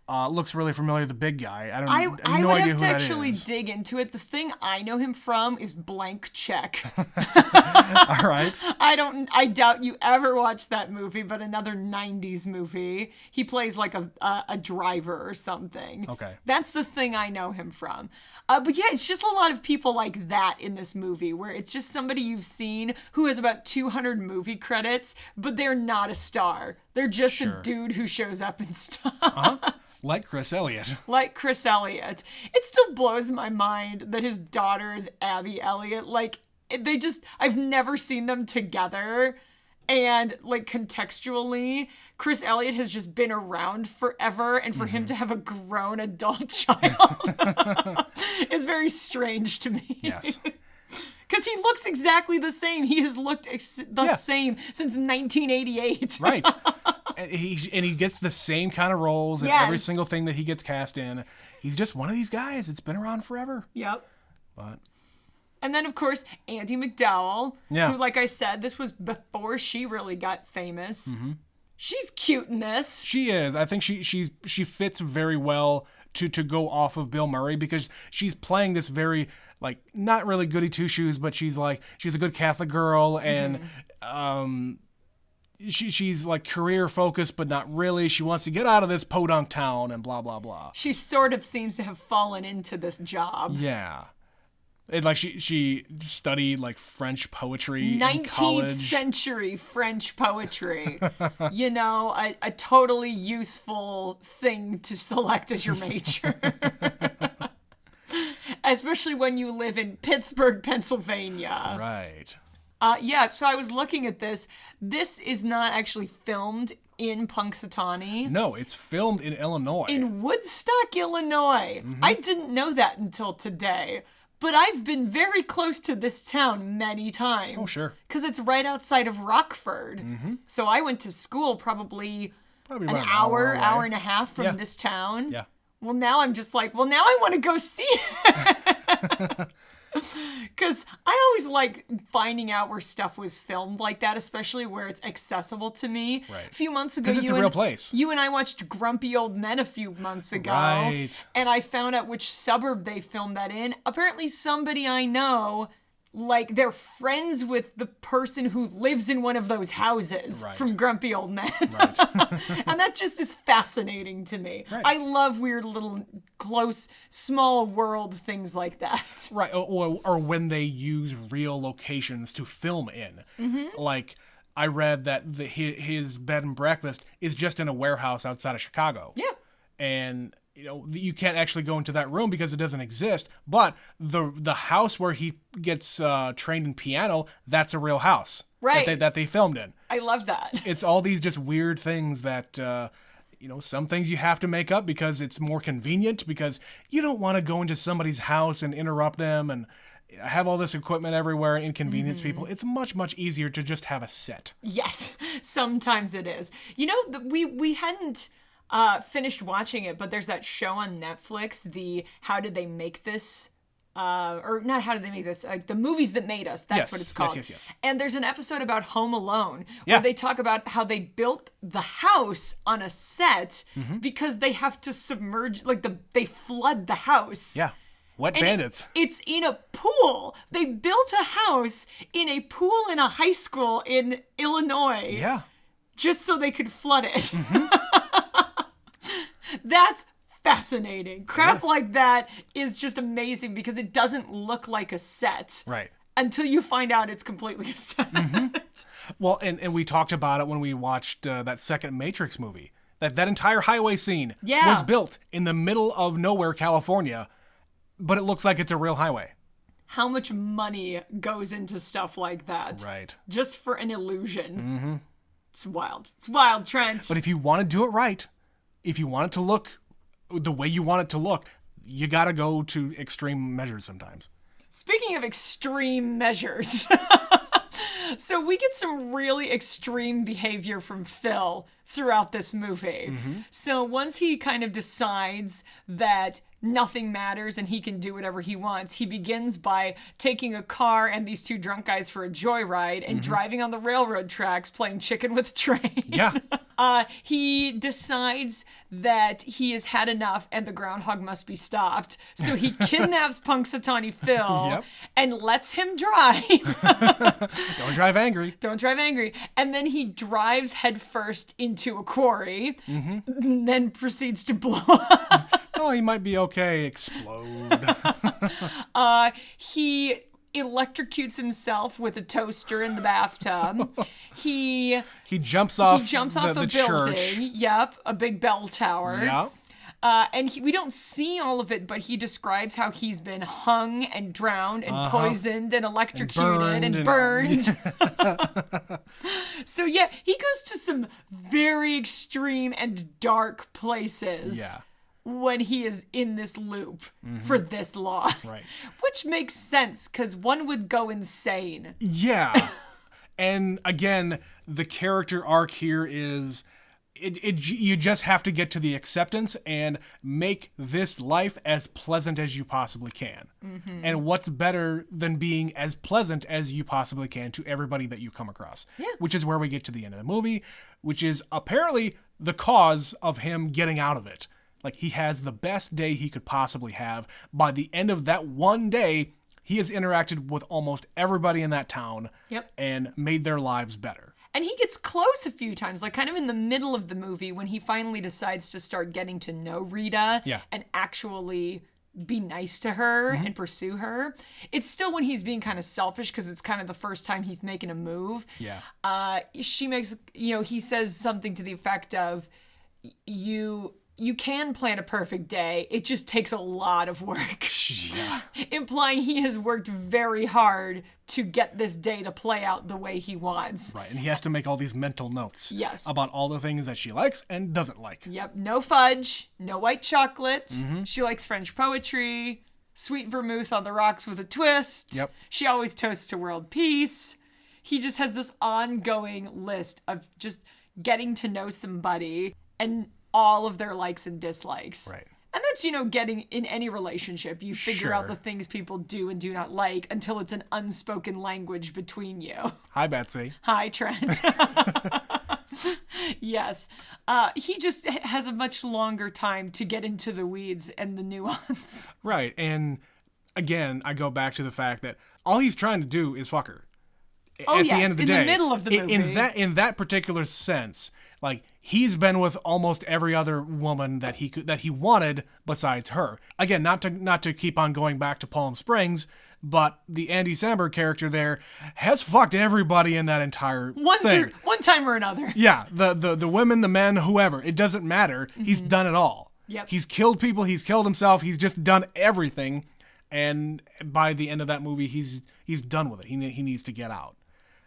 [SPEAKER 2] Looks really familiar, the big guy. I have
[SPEAKER 1] I
[SPEAKER 2] no
[SPEAKER 1] would
[SPEAKER 2] idea
[SPEAKER 1] have
[SPEAKER 2] who
[SPEAKER 1] to
[SPEAKER 2] that
[SPEAKER 1] actually
[SPEAKER 2] is.
[SPEAKER 1] dig into it. The thing I know him from is Blank Check.
[SPEAKER 2] All right.
[SPEAKER 1] I doubt you ever watched that movie, but another 90s movie. He plays like a driver or something.
[SPEAKER 2] Okay.
[SPEAKER 1] That's the thing I know him from. But yeah, it's just a lot of people like that in this movie, where it's just somebody you've seen who has about 200 movie credits, but they're not a star. They're just a dude who shows up and stuff.
[SPEAKER 2] Uh-huh. Like Chris Elliott.
[SPEAKER 1] Like Chris Elliott. It still blows my mind that his daughter is Abby Elliott. Like, I've never seen them together. And, like, contextually, Chris Elliott has just been around forever. And for him to have a grown adult child is very strange to me.
[SPEAKER 2] Yes.
[SPEAKER 1] Because he looks exactly the same. He has looked the same since 1988.
[SPEAKER 2] Right. And he gets the same kind of roles in every single thing that he gets cast in. He's just one of these guys. It's been around forever.
[SPEAKER 1] Yep.
[SPEAKER 2] But.
[SPEAKER 1] And then, of course, Andie MacDowell,
[SPEAKER 2] who,
[SPEAKER 1] like I said, this was before she really got famous.
[SPEAKER 2] Mm-hmm.
[SPEAKER 1] She's cute in this.
[SPEAKER 2] She is. I think she fits very well to go off of Bill Murray, because she's playing this very, like, not really goody two shoes, but she's a good Catholic girl, and she's like career focused, but not really. She wants to get out of this podunk town and blah blah blah.
[SPEAKER 1] She sort of seems to have fallen into this job.
[SPEAKER 2] Yeah. And like she studied like French poetry in college.
[SPEAKER 1] 19th century French poetry. You know, a totally useful thing to select as your major. Especially when you live in Pittsburgh, Pennsylvania.
[SPEAKER 2] Right.
[SPEAKER 1] So I was looking at this. This is not actually filmed in Punxsutawney.
[SPEAKER 2] No, it's filmed in Illinois.
[SPEAKER 1] In Woodstock, Illinois. Mm-hmm. I didn't know that until today. But I've been very close to this town many times.
[SPEAKER 2] Oh, sure.
[SPEAKER 1] Because it's right outside of Rockford.
[SPEAKER 2] Mm-hmm.
[SPEAKER 1] So I went to school probably an
[SPEAKER 2] hour
[SPEAKER 1] and a half from this town.
[SPEAKER 2] Yeah.
[SPEAKER 1] Well, now I'm just like, now I want to go see it. Because I always like finding out where stuff was filmed like that, especially where it's accessible to me.
[SPEAKER 2] Right.
[SPEAKER 1] A few months ago,
[SPEAKER 2] because it's a real place.
[SPEAKER 1] You and I watched Grumpy Old Men a few months ago.
[SPEAKER 2] Right.
[SPEAKER 1] And I found out which suburb they filmed that in. Apparently somebody I know, like, they're friends with the person who lives in one of those houses from Grumpy Old Men.
[SPEAKER 2] Right.
[SPEAKER 1] And that just is fascinating to me.
[SPEAKER 2] Right.
[SPEAKER 1] I love weird little close, small world things like that.
[SPEAKER 2] Right. Or when they use real locations to film in. Mm-hmm. Like, I read that his bed and breakfast is just in a warehouse outside of Chicago.
[SPEAKER 1] Yeah.
[SPEAKER 2] And you can't actually go into that room because it doesn't exist. But the house where he gets trained in piano, that's a real house.
[SPEAKER 1] Right.
[SPEAKER 2] That they filmed in.
[SPEAKER 1] I love that.
[SPEAKER 2] It's all these just weird things that some things you have to make up because it's more convenient, because you don't want to go into somebody's house and interrupt them and have all this equipment everywhere and inconvenience people. It's much, much easier to just have a set.
[SPEAKER 1] Yes, sometimes it is. We hadn't finished watching it, but there's that show on Netflix, the How Did They Make This? Or not How Did They Make This? The Movies That Made Us. That's what it's called.
[SPEAKER 2] Yes.
[SPEAKER 1] And there's an episode about Home Alone where they talk about how they built the house on a set because they have to submerge, they flood the house.
[SPEAKER 2] Yeah. Wet bandits.
[SPEAKER 1] It's in a pool. They built a house in a pool in a high school in Illinois.
[SPEAKER 2] Yeah.
[SPEAKER 1] Just so they could flood it. That's fascinating. Crap like that is just amazing because it doesn't look like a set.
[SPEAKER 2] Right.
[SPEAKER 1] Until you find out it's completely a set.
[SPEAKER 2] Well, and we talked about it when we watched that second Matrix movie. That entire highway scene was built in the middle of nowhere, California, but it looks like it's a real highway.
[SPEAKER 1] How much money goes into stuff like that?
[SPEAKER 2] Right.
[SPEAKER 1] Just for an illusion. It's wild. It's wild, Trent.
[SPEAKER 2] But if you want to do it right, if you want it to look the way you want it to look, you got to go to extreme measures sometimes.
[SPEAKER 1] Speaking of extreme measures, so we get some really extreme behavior from Phil throughout this movie. So once he kind of decides that nothing matters and he can do whatever he wants, he begins by taking a car and these two drunk guys for a joyride and driving on the railroad tracks playing chicken with train.
[SPEAKER 2] Yeah.
[SPEAKER 1] He decides that he has had enough and the groundhog must be stopped. So he kidnaps Punxsutawney Phil and lets him drive.
[SPEAKER 2] Don't drive angry.
[SPEAKER 1] Don't drive angry. And then he drives headfirst into a quarry, and then proceeds to blow up.
[SPEAKER 2] Oh, he might be okay. Explode.
[SPEAKER 1] He electrocutes himself with a toaster in the bathtub. He
[SPEAKER 2] jumps off
[SPEAKER 1] a building.
[SPEAKER 2] Church.
[SPEAKER 1] Yep, a big bell tower.
[SPEAKER 2] Yeah.
[SPEAKER 1] And we don't see all of it, but he describes how he's been hung and drowned and poisoned and electrocuted and burned. So yeah, he goes to some very extreme and dark places.
[SPEAKER 2] Yeah.
[SPEAKER 1] When he is in this loop for this long.
[SPEAKER 2] Right.
[SPEAKER 1] Which makes sense, because one would go insane.
[SPEAKER 2] Yeah. And again, the character arc here is you just have to get to the acceptance and make this life as pleasant as you possibly can. And what's better than being as pleasant as you possibly can to everybody that you come across?
[SPEAKER 1] Yeah.
[SPEAKER 2] Which is where we get to the end of the movie, which is apparently the cause of him getting out of it. Like, he has the best day he could possibly have. By the end of that one day, he has interacted with almost everybody in that town and made their lives better.
[SPEAKER 1] And he gets close a few times, like kind of in the middle of the movie when he finally decides to start getting to know Rita and actually be nice to her and pursue her. It's still when he's being kind of selfish because it's kind of the first time he's making a move.
[SPEAKER 2] Yeah.
[SPEAKER 1] She makes, he says something to the effect of, you can plan a perfect day. It just takes a lot of work.
[SPEAKER 2] Yeah.
[SPEAKER 1] Implying he has worked very hard to get this day to play out the way he wants.
[SPEAKER 2] Right, and he has to make all these mental notes.
[SPEAKER 1] Yes.
[SPEAKER 2] About all the things that she likes and doesn't like.
[SPEAKER 1] Yep, no fudge, no white chocolate. She likes French poetry, sweet vermouth on the rocks with a twist.
[SPEAKER 2] Yep.
[SPEAKER 1] She always toasts to world peace. He just has this ongoing list of just getting to know somebody and all of their likes and dislikes.
[SPEAKER 2] Right.
[SPEAKER 1] And that's, getting in any relationship. You figure out the things people do and do not like until it's an unspoken language between you.
[SPEAKER 2] Hi, Betsy.
[SPEAKER 1] Hi, Trent. Yes. He just has a much longer time to get into the weeds and the nuance.
[SPEAKER 2] Right. And again, I go back to the fact that all he's trying to do is fuck her.
[SPEAKER 1] Oh,
[SPEAKER 2] At
[SPEAKER 1] yes,
[SPEAKER 2] the end of the day,
[SPEAKER 1] in the middle of the movie.
[SPEAKER 2] In that particular sense, like, he's been with almost every other woman that he wanted besides her. Again, not to keep on going back to Palm Springs, but the Andy Samberg character there has fucked everybody in that entire thing.
[SPEAKER 1] One time or another.
[SPEAKER 2] Yeah, the women, the men, whoever, it doesn't matter. He's done it all.
[SPEAKER 1] Yep.
[SPEAKER 2] He's killed people. He's killed himself. He's just done everything. And by the end of that movie, he's done with it. He needs to get out.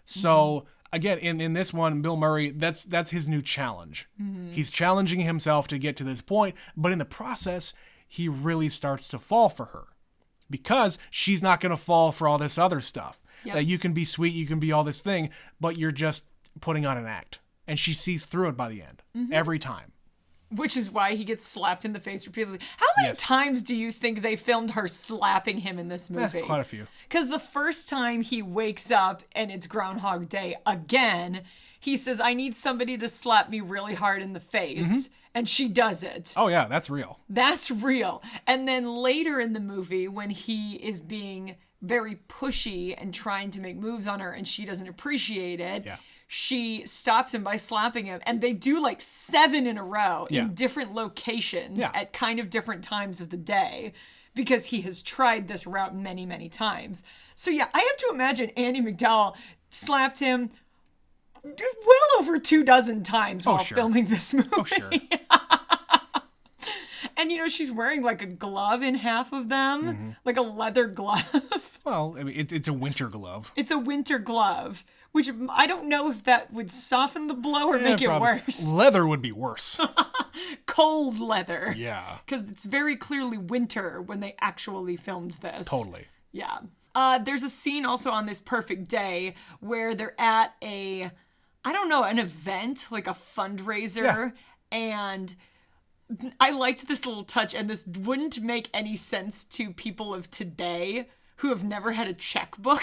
[SPEAKER 2] So again, in this one, Bill Murray, that's his new challenge. He's challenging himself to get to this point, but in the process, he really starts to fall for her because she's not going to fall for all this other stuff.
[SPEAKER 1] Yep.
[SPEAKER 2] You can be sweet, you can be all this thing, but you're just putting on an act. And she sees through it by the end, every time.
[SPEAKER 1] Which is why he gets slapped in the face repeatedly. How many times do you think they filmed her slapping him in this movie?
[SPEAKER 2] Quite a few.
[SPEAKER 1] Because the first time he wakes up and it's Groundhog Day again, he says, I need somebody to slap me really hard in the face. And she does it.
[SPEAKER 2] Oh, yeah, that's real.
[SPEAKER 1] That's real. And then later in the movie, when he is being very pushy and trying to make moves on her and she doesn't appreciate it, she stops him by slapping him. And they do like 7 in a row in different locations at kind of different times of the day because he has tried this route many, many times. So yeah, I have to imagine Andie MacDowell slapped him well over 24 times while filming this movie.
[SPEAKER 2] Oh, sure.
[SPEAKER 1] And, you know, she's wearing like a glove in half of them, like a leather glove.
[SPEAKER 2] Well, I mean, it's a winter glove.
[SPEAKER 1] It's a winter glove, which I don't know if that would soften the blow or make it worse.
[SPEAKER 2] Leather would be worse.
[SPEAKER 1] Cold leather.
[SPEAKER 2] Yeah.
[SPEAKER 1] Because it's very clearly winter when they actually filmed this.
[SPEAKER 2] Totally.
[SPEAKER 1] Yeah. There's a scene also on This Perfect Day where they're at an event, like a fundraiser, and I liked this little touch, and this wouldn't make any sense to people of today who have never had a checkbook.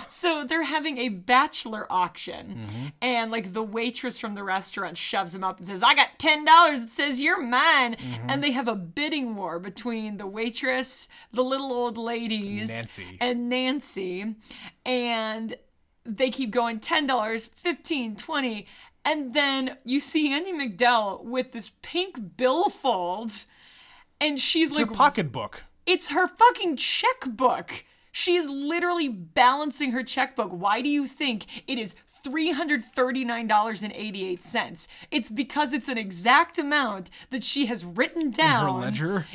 [SPEAKER 1] So they're having a bachelor auction, and like the waitress from the restaurant shoves him up and says, I got $10, it says you're mine. And they have a bidding war between the waitress, the little old ladies, and Nancy. And they keep going, $10, $15, $20. And then you see Andie MacDowell with this pink billfold, and she's like...
[SPEAKER 2] It's her pocketbook.
[SPEAKER 1] It's her fucking checkbook. She is literally balancing her checkbook. Why do you think it is $339.88? It's because it's an exact amount that she has written down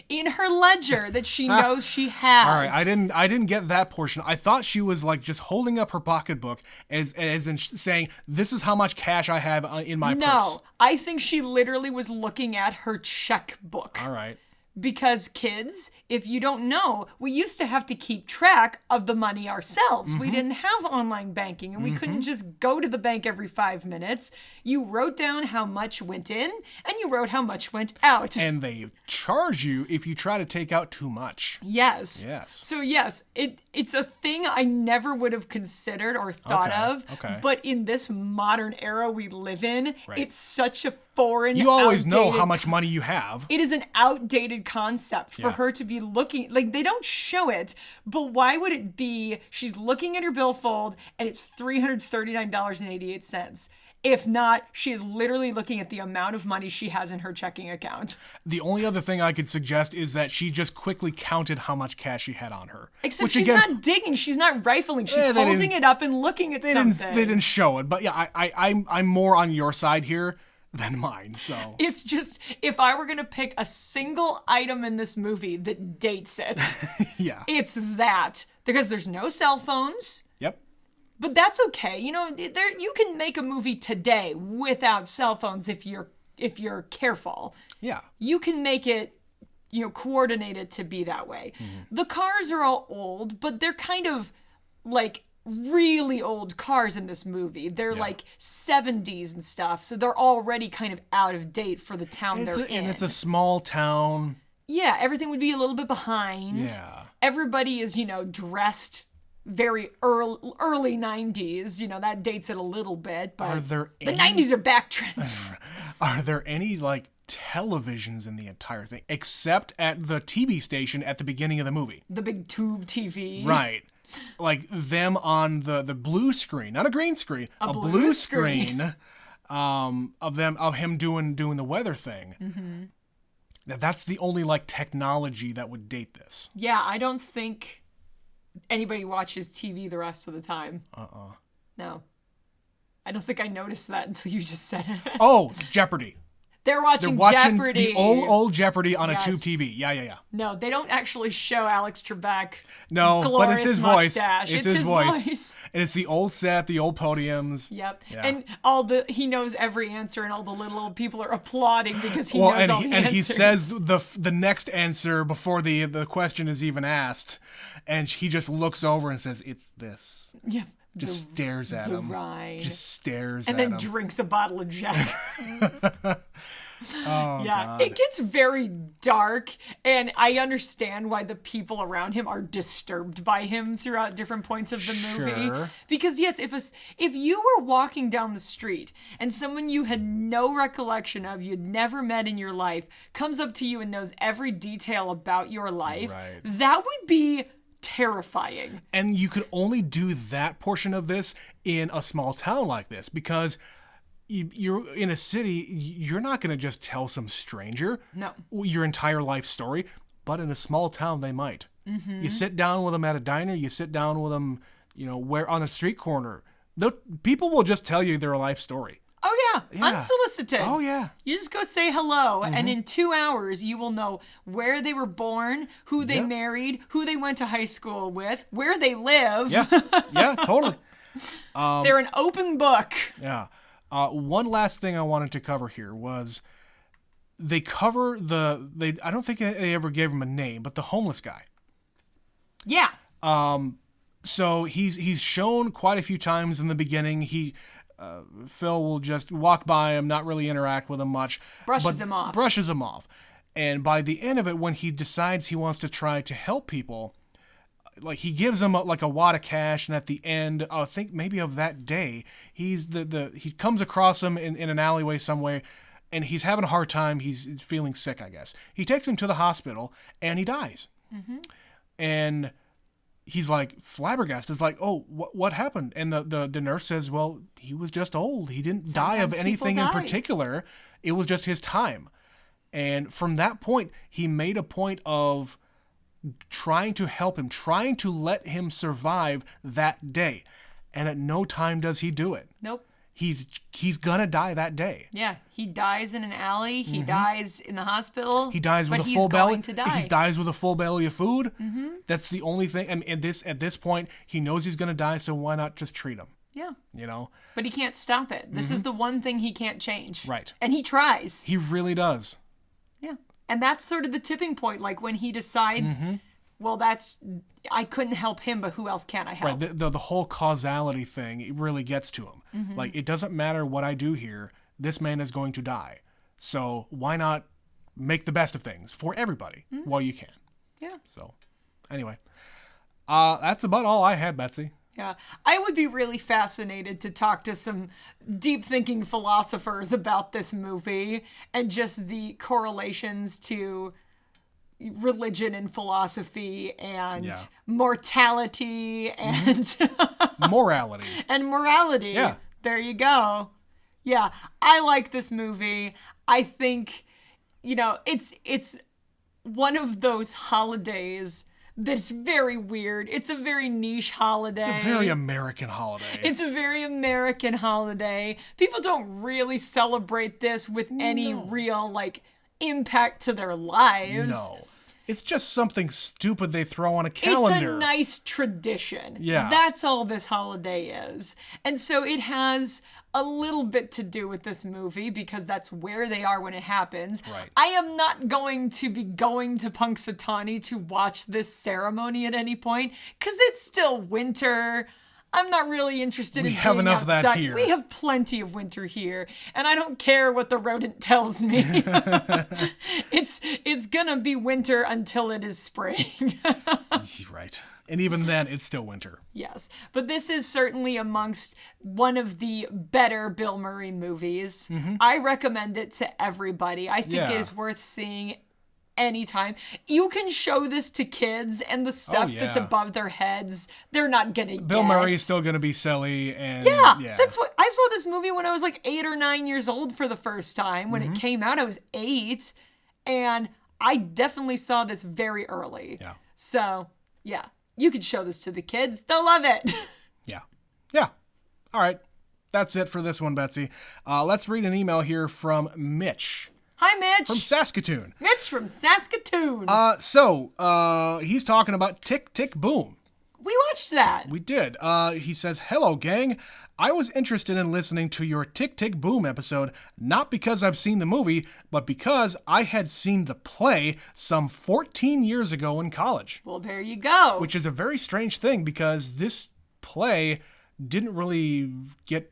[SPEAKER 1] in her ledger that she knows she has.
[SPEAKER 2] All right, I didn't get that portion. I thought she was like just holding up her pocketbook as in saying, "This is how much cash I have in my purse."
[SPEAKER 1] No, I think she literally was looking at her checkbook.
[SPEAKER 2] All right.
[SPEAKER 1] Because kids, if you don't know, we used to have to keep track of the money ourselves. We didn't have online banking, and we couldn't just go to the bank every 5 minutes. You wrote down how much went in, and you wrote how much went out.
[SPEAKER 2] And they charge you if you try to take out too much.
[SPEAKER 1] Yes.
[SPEAKER 2] Yes.
[SPEAKER 1] So yes, it's a thing I never would have considered or thought of.
[SPEAKER 2] Okay.
[SPEAKER 1] But in this modern era we live in, it's such a foreign,
[SPEAKER 2] you always know how much money you have.
[SPEAKER 1] It is an outdated concept for her to be looking, like they don't show it, but why would it be she's looking at her billfold and it's $339.88? If not, she is literally looking at the amount of money she has in her checking account.
[SPEAKER 2] The only other thing I could suggest is that she just quickly counted how much cash she had on her.
[SPEAKER 1] Except she's not digging, she's not rifling, she's holding it up and looking at something.
[SPEAKER 2] They didn't show it, but yeah, I'm more on your side here than mine, so.
[SPEAKER 1] It's just, if I were going to pick a single item in this movie that dates it, it's that. Because there's no cell phones.
[SPEAKER 2] Yep.
[SPEAKER 1] But that's okay. You know, you can make a movie today without cell phones if you're careful.
[SPEAKER 2] Yeah.
[SPEAKER 1] You can make it, coordinated to be that way. The cars are all old, but they're kind of like really old cars in this movie. They're like 70s and stuff, so they're already kind of out of date for the town they're in.
[SPEAKER 2] And it's a small town.
[SPEAKER 1] Yeah, everything would be a little bit behind.
[SPEAKER 2] Yeah.
[SPEAKER 1] Everybody is, dressed very early 90s. That dates it a little bit, but the 90s are backtrend.
[SPEAKER 2] Are there any, televisions in the entire thing, except at the TV station at the beginning of the movie?
[SPEAKER 1] The big tube TV.
[SPEAKER 2] Right. Like them on the blue screen, not a green screen, a blue screen of him doing the weather thing. Now that's the only technology that would date this.
[SPEAKER 1] Yeah, I don't think anybody watches TV the rest of the time. No. I don't think I noticed that until you just said it.
[SPEAKER 2] Oh, Jeopardy.
[SPEAKER 1] They're watching
[SPEAKER 2] watching
[SPEAKER 1] Jeopardy.
[SPEAKER 2] the old Jeopardy on
[SPEAKER 1] Yes.
[SPEAKER 2] a tube TV. Yeah.
[SPEAKER 1] No, they don't actually show Alex Trebek.
[SPEAKER 2] No, but it's his voice.
[SPEAKER 1] Mustache.
[SPEAKER 2] It's his voice. And it's the old set, the old podiums.
[SPEAKER 1] Yep.
[SPEAKER 2] Yeah.
[SPEAKER 1] And he knows every answer, and all the little people are applauding because he knows all the answers.
[SPEAKER 2] And he says the next answer before the question is even asked, and he just looks over and says, "It's this."
[SPEAKER 1] Yeah.
[SPEAKER 2] Just stares at him.
[SPEAKER 1] Rhine.
[SPEAKER 2] Just stares
[SPEAKER 1] and
[SPEAKER 2] at him.
[SPEAKER 1] And then drinks a bottle of Jack.
[SPEAKER 2] Oh,
[SPEAKER 1] yeah,
[SPEAKER 2] God.
[SPEAKER 1] It gets very dark, and I understand why the people around him are disturbed by him throughout different points of the movie.
[SPEAKER 2] Sure.
[SPEAKER 1] Because yes, if you were walking down the street and someone you had no recollection of, you'd never met in your life, comes up to you and knows every detail about your life,
[SPEAKER 2] Right.
[SPEAKER 1] that would be terrifying.
[SPEAKER 2] And you could only do that portion of this in a small town like this, because you're in a city, you're not going to just tell some stranger your entire life story, but in a small town they might. Mm-hmm. You sit down with them at a diner, you sit down with them, where on a street corner. People will just tell you their life story.
[SPEAKER 1] Oh, yeah. Unsolicited.
[SPEAKER 2] Oh, yeah.
[SPEAKER 1] You just go say hello, and in 2 hours, you will know where they were born, who they married, who they went to high school with, where they live.
[SPEAKER 2] Yeah, totally.
[SPEAKER 1] They're an open book.
[SPEAKER 2] Yeah. One last thing I wanted to cover here was they cover I don't think they ever gave him a name, but the homeless guy.
[SPEAKER 1] Yeah.
[SPEAKER 2] So he's shown quite a few times in the beginning. Phil will just walk by him, not really interact with him much.
[SPEAKER 1] Brushes him off.
[SPEAKER 2] And by the end of it, when he decides he wants to try to help people, like he gives him a wad of cash, and at the end, I think maybe of that day, he comes across him in an alleyway somewhere, and he's having a hard time. He's feeling sick, I guess. He takes him to the hospital, and he dies. Mm-hmm. And he's like flabbergasted. It's like, oh, what happened? And the nurse says, well, he was just old. He didn't die of anything in particular. It was just his time. And from that point, he made a point of trying to help him, trying to let him survive that day. And at no time does he do it.
[SPEAKER 1] Nope.
[SPEAKER 2] He's gonna die that day.
[SPEAKER 1] Yeah, he dies in an alley. He dies in the hospital.
[SPEAKER 2] He dies with a full belly.
[SPEAKER 1] Going to die.
[SPEAKER 2] He dies with a full belly of food. Mm-hmm. That's the only thing. And at this point, he knows he's gonna die. So why not just treat him?
[SPEAKER 1] Yeah.
[SPEAKER 2] But
[SPEAKER 1] he can't stop it. This is the one thing he can't change.
[SPEAKER 2] Right.
[SPEAKER 1] And he tries.
[SPEAKER 2] He really does.
[SPEAKER 1] Yeah. And that's sort of the tipping point. Like when he decides, well, I couldn't help him, but who else can I help?
[SPEAKER 2] Right. The whole causality thing, it really gets to him.
[SPEAKER 1] Mm-hmm.
[SPEAKER 2] Like, it doesn't matter what I do here. This man is going to die. So why not make the best of things for everybody while you can?
[SPEAKER 1] Yeah.
[SPEAKER 2] So anyway, that's about all I had, Betsy.
[SPEAKER 1] Yeah, I would be really fascinated to talk to some deep thinking philosophers about this movie and just the correlations to religion and philosophy and mortality and
[SPEAKER 2] morality.
[SPEAKER 1] And morality.
[SPEAKER 2] Yeah.
[SPEAKER 1] There you go. Yeah, I like this movie. I think, it's one of those holidays that's very weird. It's a very niche holiday.
[SPEAKER 2] It's a very American holiday.
[SPEAKER 1] It's a very American holiday. People don't really celebrate this with any real, impact to their lives.
[SPEAKER 2] No. It's just something stupid they throw on a calendar.
[SPEAKER 1] It's a nice tradition.
[SPEAKER 2] Yeah.
[SPEAKER 1] That's all this holiday is. And so it has a little bit to do with this movie because that's where they are when it happens.
[SPEAKER 2] Right.
[SPEAKER 1] I am not going to be going to Punxsutawney to watch this ceremony at any point because it's still winter. I'm not really interested in being outside. We have enough of that here. We have plenty of winter here, and I don't care what the rodent tells me. It's gonna be winter until it is spring.
[SPEAKER 2] Right. And even then, it's still winter.
[SPEAKER 1] Yes. But this is certainly amongst one of the better Bill Murray movies. Mm-hmm. I recommend it to everybody. I think it is worth seeing anytime. You can show this to kids, and the stuff that's above their heads, they're not gonna
[SPEAKER 2] Bill Murray is still gonna be silly. And
[SPEAKER 1] that's what I saw this movie when I was 8 or 9 years old for the first time. When it came out, I was 8, and I definitely saw this very early.
[SPEAKER 2] Yeah.
[SPEAKER 1] So you could show this to the kids; they'll love it.
[SPEAKER 2] Yeah. All right, that's it for this one, Betsy. Let's read an email here from Mitch.
[SPEAKER 1] Hi, Mitch.
[SPEAKER 2] from Saskatoon.
[SPEAKER 1] Mitch from Saskatoon.
[SPEAKER 2] So he's talking about Tick, Tick, Boom.
[SPEAKER 1] We watched that.
[SPEAKER 2] We did. He says, "Hello, gang. I was interested in listening to your Tick, Tick, Boom episode, not because I've seen the movie, but because I had seen the play some 14 years ago in college."
[SPEAKER 1] Well, there you go.
[SPEAKER 2] Which is a very strange thing because this play didn't really get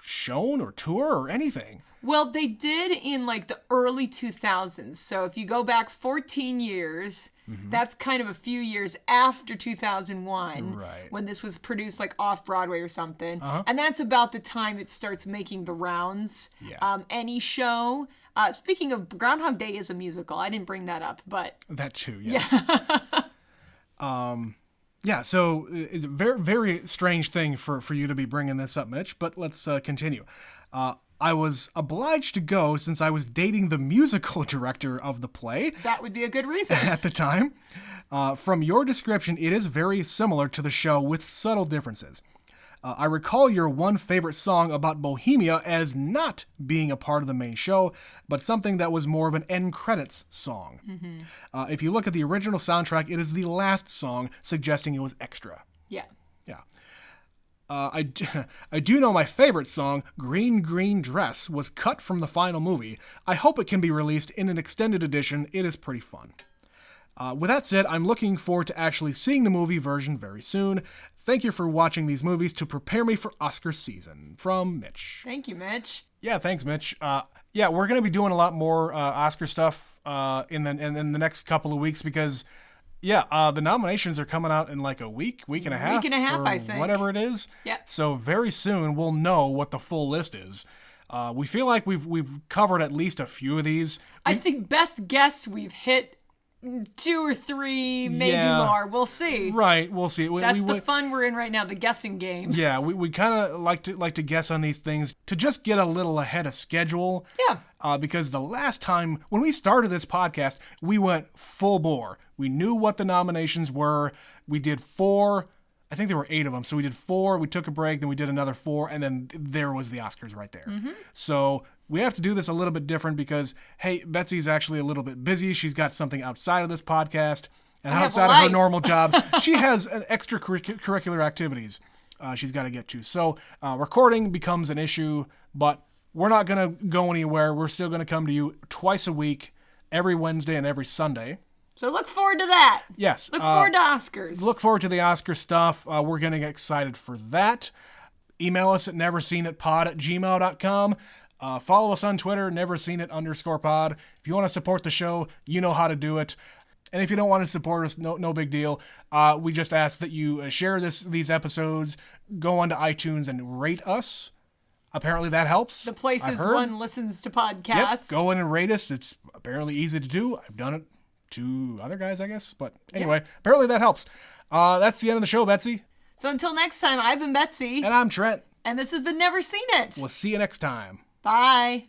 [SPEAKER 2] shown or tour or anything.
[SPEAKER 1] Well, they did in like the early 2000s. So if you go back 14 years, that's kind of a few years after 2001,
[SPEAKER 2] Right.
[SPEAKER 1] when this was produced like off Broadway or something. And that's about the time it starts making the rounds.
[SPEAKER 2] Yeah.
[SPEAKER 1] Any show. Speaking of, Groundhog Day is a musical. I didn't bring that up, but
[SPEAKER 2] That too, yes. Yeah, so it's a very, very strange thing for you to be bringing this up, Mitch, but let's continue. I was obliged to go since I was dating the musical director of the play
[SPEAKER 1] that would be a good reason.
[SPEAKER 2] at the time. From your description, it is very similar to the show with subtle differences. I recall your one favorite song about Bohemia as not being a part of the main show, but something that was more of an end credits song. If you look at the original soundtrack, it is the last song, suggesting it was extra.
[SPEAKER 1] Yeah.
[SPEAKER 2] Yeah. I do know my favorite song, Green Green Dress, was cut from the final movie. I hope it can be released in an extended edition. It is pretty fun. With that said, I'm looking forward to actually seeing the movie version very soon. Thank you for watching these movies to prepare me for Oscar season. From Mitch.
[SPEAKER 1] Thank you, Mitch.
[SPEAKER 2] Yeah, thanks, Mitch. Yeah, we're going to be doing a lot more Oscar stuff in the next couple of weeks because... Yeah, the nominations are coming out in like a week and a half.
[SPEAKER 1] Week and a half,
[SPEAKER 2] or
[SPEAKER 1] I think.
[SPEAKER 2] Whatever it is.
[SPEAKER 1] Yeah.
[SPEAKER 2] So very soon we'll know what the full list is. We feel like we've covered at least a few of these.
[SPEAKER 1] I think best guess we've hit 2 or 3, maybe more. We'll see.
[SPEAKER 2] Right, we'll see.
[SPEAKER 1] That's the fun we're in right now, the guessing game.
[SPEAKER 2] Yeah, we kind of like to guess on these things to just get a little ahead of schedule.
[SPEAKER 1] Yeah.
[SPEAKER 2] Because the last time when we started this podcast, we went full bore. We knew what the nominations were. We did 4. I think there were 8 of them. So we did 4. We took a break. Then we did another 4. And then there was the Oscars right there. So we have to do this a little bit different because, hey, Betsy's actually a little bit busy. She's got something outside of this podcast. And outside of her normal job, she has an extracurricular activities she's got to get to. So recording becomes an issue, but we're not going to go anywhere. We're still going to come to you twice a week, every Wednesday and every Sunday.
[SPEAKER 1] So look forward to that.
[SPEAKER 2] Yes.
[SPEAKER 1] Look forward to Oscars.
[SPEAKER 2] Look forward to the Oscar stuff. We're going to get excited for that. Email us at neverseenitpod@gmail.com. Follow us on Twitter, neverseenit_pod. If you want to support the show, you know how to do it. And if you don't want to support us, no big deal. We just ask that you share these episodes, go onto iTunes and rate us. Apparently that helps.
[SPEAKER 1] The places one listens to podcasts.
[SPEAKER 2] Yep, go in and rate us. It's apparently easy to do. I've done it to other guys, I guess. But anyway, apparently that helps. That's the end of the show, Betsy.
[SPEAKER 1] So until next time, I've been Betsy.
[SPEAKER 2] And I'm Trent.
[SPEAKER 1] And this has been Never Seen It.
[SPEAKER 2] We'll see you next time.
[SPEAKER 1] Bye.